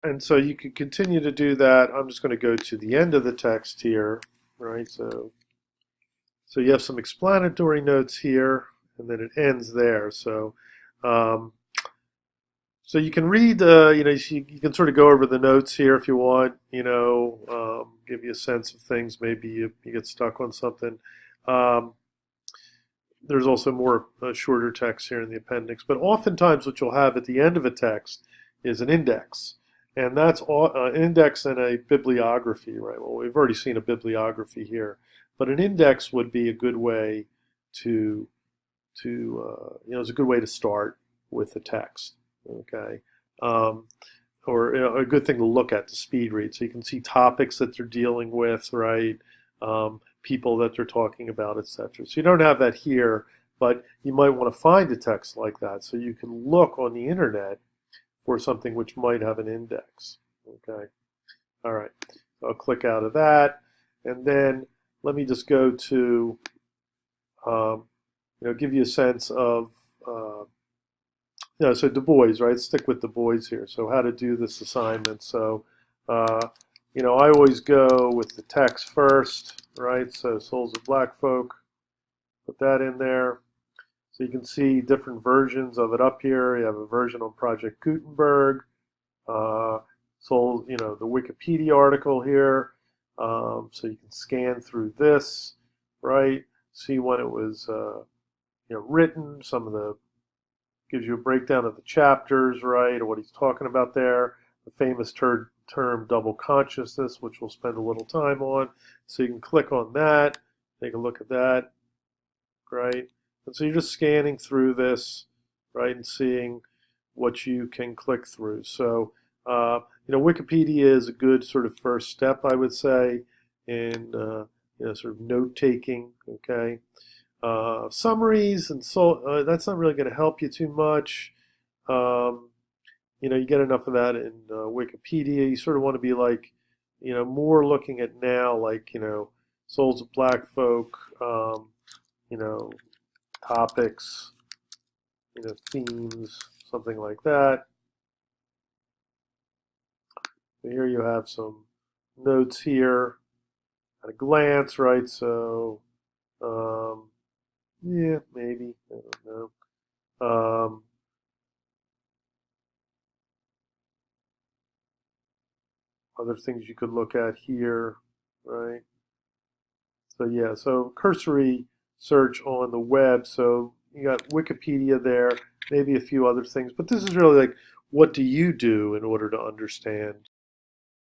And so you can continue to do that. I'm just going to go to the end of the text here, right? So you have some explanatory notes here, and then it ends there. Um, so you can read, you can sort of go over the notes here if you want, give you a sense of things. Maybe you get stuck on something. Um, there's also more shorter text here in the appendix, but oftentimes what you'll have at the end of a text is an index. And that's an index and a bibliography, right? Well, we've already seen a bibliography here, but an index would be a good way to it's a good way to start with the text. Okay, um, or a good thing to look at to speed read, so you can see topics that they're dealing with, right? People that they're talking about, etc. So you don't have that here, but you might want to find a text like that, so you can look on the internet for something which might have an index. Okay, all right. So I'll click out of that, and then let me just go to um, give you a sense of, so Du Bois, right? Stick with Du Bois here. So how to do this assignment. So, I always go with the text first, right? So Souls of Black Folk, put that in there. So you can see different versions of it up here. You have a version on Project Gutenberg, the Wikipedia article here. So you can scan through this, right? See when it was written, some of the gives you a breakdown of the chapters, right, or what he's talking about there. The famous term double consciousness, which we'll spend a little time on. So you can click on that, take a look at that, right? And so you're just scanning through this, right, and seeing what you can click through. So, Wikipedia is a good sort of first step, I would say, in sort of note taking. Okay, summaries and so that's not really going to help you too much. You get enough of that in Wikipedia. You sort of want to be like, more looking at now, like, Souls of Black Folk, you know, topics, themes, something like that. So here you have some notes here at a glance, right? So, yeah, maybe, I don't know. Other things you could look at here, right? So yeah, so cursory search on the web. So you got Wikipedia there, maybe a few other things, but this is really like, what do you do in order to understand